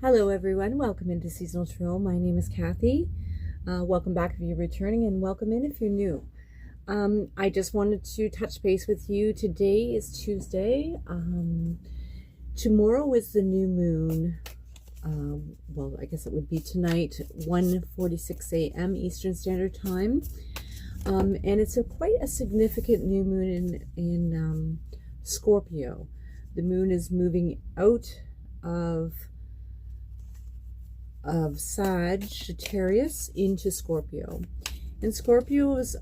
Hello everyone, welcome into Seasonal Tarot. My name is Kathy. Welcome back if you're returning, and welcome in if you're new. I just wanted to touch base with you. Today is Tuesday. Tomorrow is the new moon. Well, I guess it would be tonight, 1:46 a.m. Eastern Standard Time. And it's quite a significant new moon in Scorpio. The moon is moving out of Sagittarius into Scorpio. And Scorpio is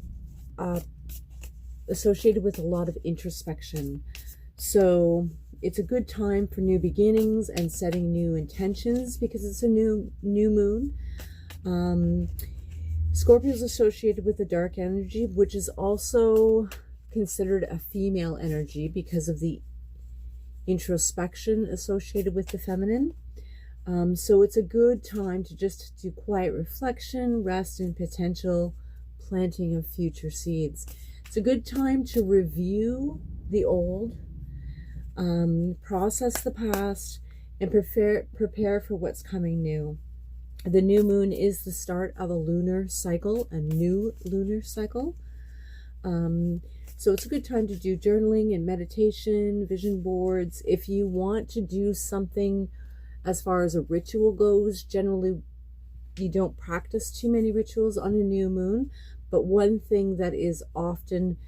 associated with a lot of introspection. So it's a good time for new beginnings and setting new intentions because it's a new moon. Scorpio is associated with the dark energy, which is also considered a female energy because of the introspection associated with the feminine. So it's a good time to just do quiet reflection, rest, and potential planting of future seeds. It's a good time to review the old, process the past, and prepare for what's coming new. The new moon is the start of a lunar cycle, a new lunar cycle. So it's a good time to do journaling and meditation, vision boards. If you want to do something as far as a ritual goes, generally you don't practice too many rituals on a new moon, but one thing that is often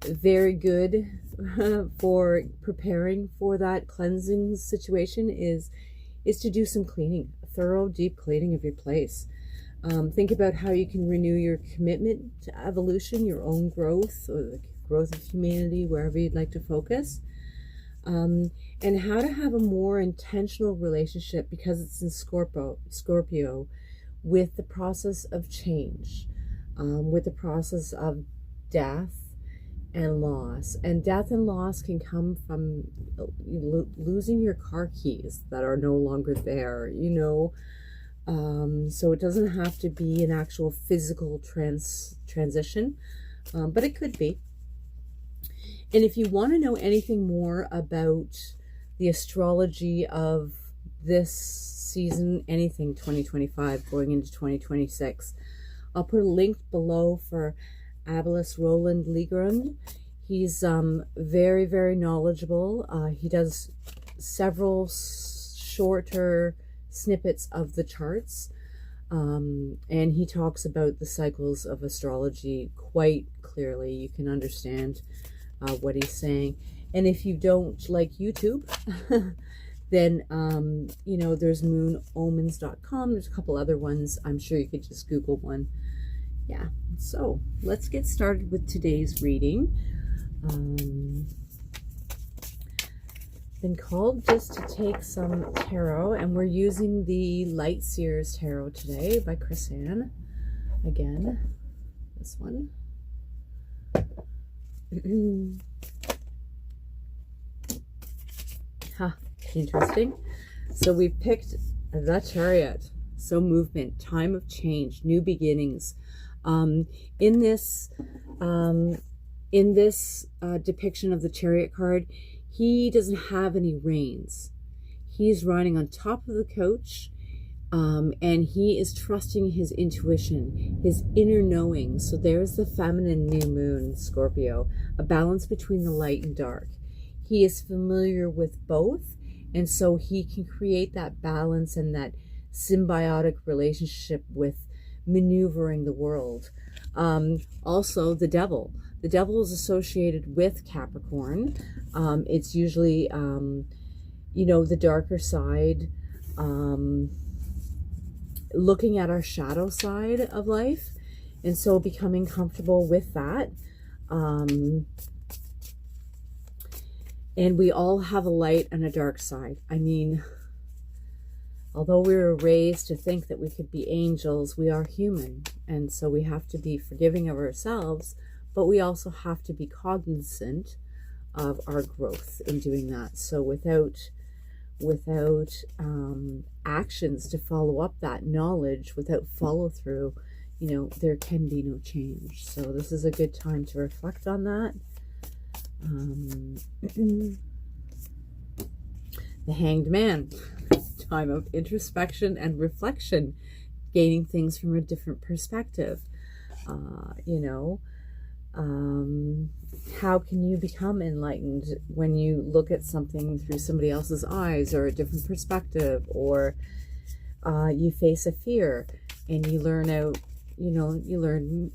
very good for preparing for that cleansing situation is to do some cleaning, a thorough, deep cleaning of your place. Think about how you can renew your commitment to evolution, your own growth, or the growth of humanity, wherever you'd like to focus. And how to have a more intentional relationship, because it's in Scorpio, with the process of change, with the process of death and loss. And death and loss can come from losing your car keys that are no longer there, so it doesn't have to be an actual physical transition, but it could be. And if you want to know anything more about the astrology of this season, anything 2025 going into 2026, I'll put a link below for Abelis Roland Legrand. He's very, very knowledgeable. He does several shorter snippets of the charts. And he talks about the cycles of astrology quite clearly. You can understand what he's saying. And if you don't like YouTube, then there's moonomens.com. There's a couple other ones. I'm sure you could just Google one. Yeah, so let's get started with today's reading. Been called just to take some tarot, and we're using the Lightseer's tarot today by Chris-Anne. Again, this one. Interesting. So we picked the Chariot. So movement, time of change, new beginnings. In this depiction of the Chariot card, he doesn't have any reins. He's riding on top of the coach, and he is trusting his intuition, his inner knowing. So there's the feminine new moon, Scorpio, a balance between the light and dark. He is familiar with both, and so he can create that balance and that symbiotic relationship with maneuvering the world. Also, the devil. The devil is associated with Capricorn. It's usually, the darker side, looking at our shadow side of life, and so becoming comfortable with that. And we all have a light and a dark side. I mean, although we were raised to think that we could be angels, we are human, and so we have to be forgiving of ourselves, but we also have to be cognizant of our growth in doing that. So without actions to follow up that knowledge, without follow through, there can be no change. So this is a good time to reflect on that. The Hanged Man. time of introspection and reflection, gaining things from a different perspective. You know, how can you become enlightened when you look at something through somebody else's eyes or a different perspective, or you face a fear and you learn out, you know, you learn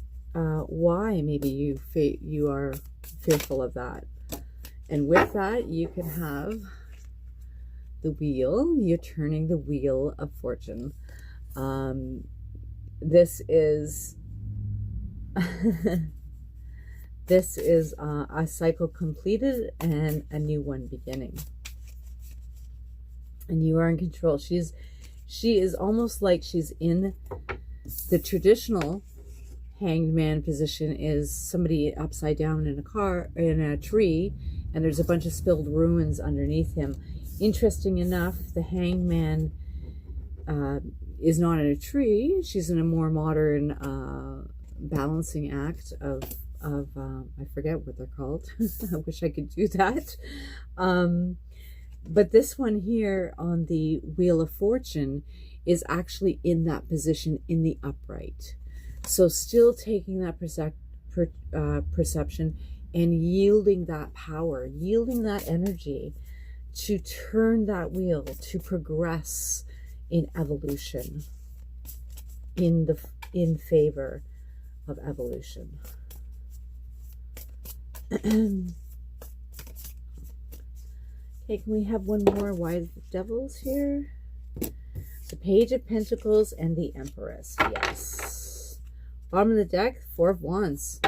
why maybe you are fearful of that. And with that, you can have the wheel. You're turning the wheel of fortune. This is this is a cycle completed and a new one beginning. And you are in control. She is almost like she's in the traditional hanged man position, is somebody upside down in a car, in a tree, and there's a bunch of spilled ruins underneath him. Interesting enough, the hanged man is not in a tree. She's in a more modern balancing act of I forget what they're called. I wish I could do that. But this one here on the Wheel of Fortune is actually in that position in the upright. So still taking that perception and yielding that power, yielding that energy to turn that wheel, to progress in evolution, in favor of evolution. Okay, can we have one more Wise Devils here? The Page of Pentacles and the Empress. Yes. Bottom of the deck, Four of Wands.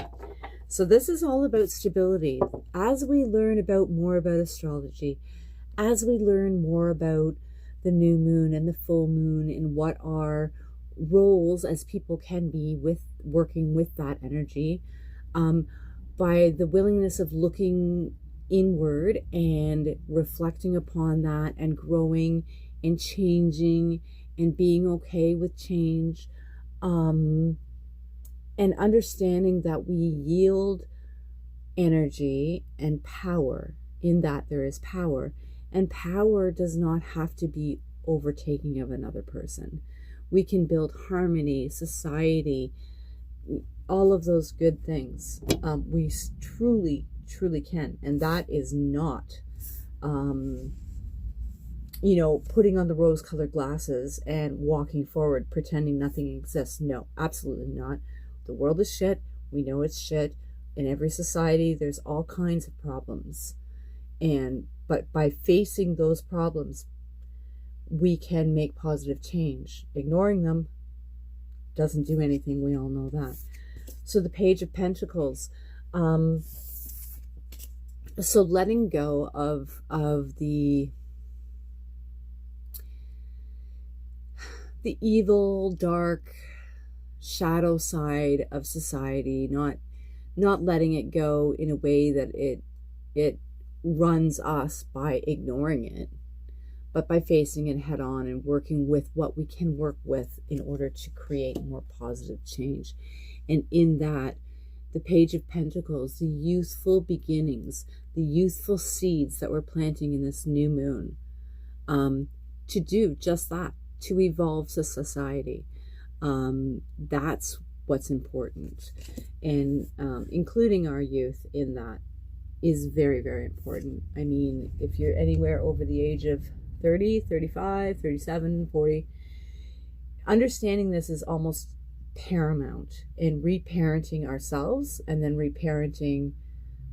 So this is all about stability. As we learn more about astrology, as we learn more about the new moon and the full moon and what our roles as people can be with working with that energy, by the willingness of looking inward and reflecting upon that and growing and changing and being okay with change, and understanding that we yield energy and power. In that there is power, and power does not have to be overtaking of another person. We can build harmony, society, all of those good things. We truly can. And that is not, you know, putting on the rose-colored glasses and walking forward, pretending nothing exists. No, absolutely not. The world is shit. We know it's shit. In every society, there's all kinds of problems. But by facing those problems, we can make positive change. Ignoring them doesn't do anything. We all know that. So the Page of Pentacles. So letting go of the evil, dark, shadow side of society, not letting it go in a way that it runs us by ignoring it, but by facing it head on and working with what we can work with in order to create more positive change. And in that, the Page of Pentacles, the youthful beginnings, the youthful seeds that we're planting in this new moon, to do just that, to evolve the society. That's what's important. And including our youth in that is very, very important. I mean, if you're anywhere over the age of 30, 35, 37, 40, understanding this is almost paramount in reparenting ourselves and then reparenting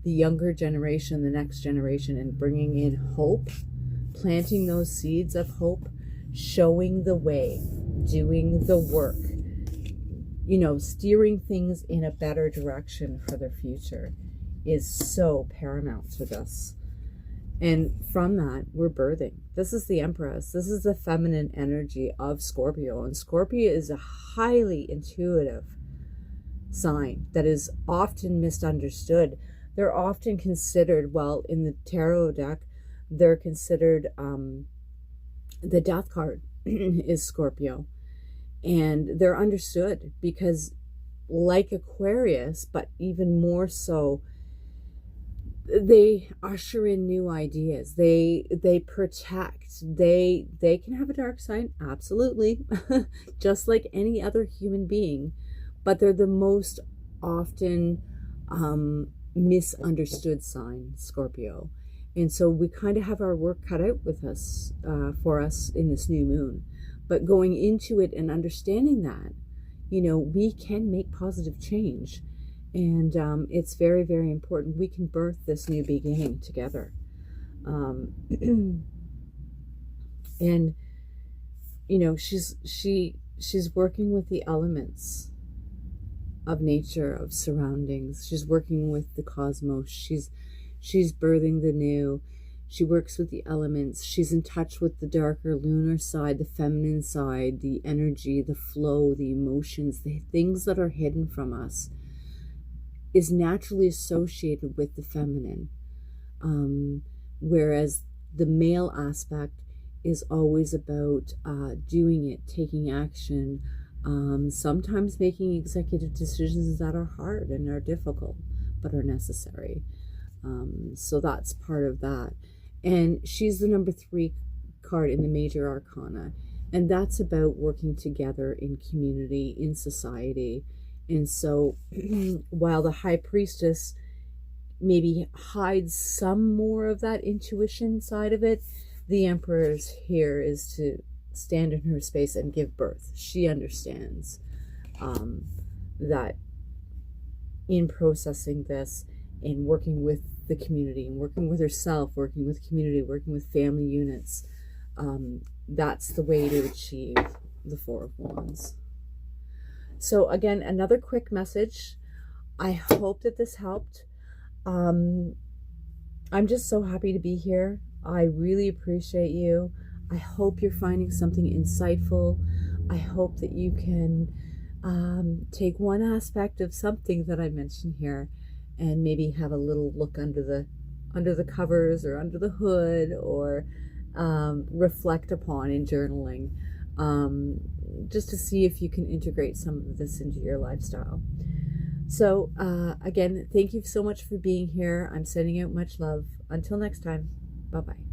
the younger generation, the next generation, and bringing in hope, planting those seeds of hope, showing the way, doing the work, you know, steering things in a better direction for their future is so paramount to this. And from that, we're birthing. This is the Empress. This is the feminine energy of Scorpio. And Scorpio is a highly intuitive sign that is often misunderstood. They're often considered, well, in the tarot deck, they're considered, the death card is Scorpio. And they're understood because, like Aquarius, but even more so, they usher in new ideas. They protect. They can have a dark side, absolutely, just like any other human being, but they're the most often misunderstood sign, Scorpio. And so we kind of have our work cut out with us, for us in this new moon. But going into it and understanding that, we can make positive change. And it's very, very important. We can birth this new beginning together. And, she's working with the elements of nature, of surroundings. She's working with the cosmos. She's birthing the new. She works with the elements. She's in touch with the darker lunar side, the feminine side, the energy, the flow, the emotions, the things that are hidden from us is naturally associated with the feminine. Whereas the male aspect is always about doing it, taking action, sometimes making executive decisions that are hard and are difficult, but are necessary. So that's part of that. And she's the number 3 card in the major arcana. And that's about working together in community, in society. And so while the high priestess maybe hides some more of that intuition side of it, the emperor's here is to stand in her space and give birth. She understands that in processing this and working with the community and working with herself, working with community, working with family units, that's the way to achieve the 4 of Wands. So again, another quick message. I hope that this helped. I'm just so happy to be here. I really appreciate you. I hope you're finding something insightful. I hope that you can take one aspect of something that I mentioned here and maybe have a little look under the covers or under the hood, or reflect upon in journaling, just to see if you can integrate some of this into your lifestyle. So again, thank you so much for being here. I'm sending out much love. Until next time, bye-bye.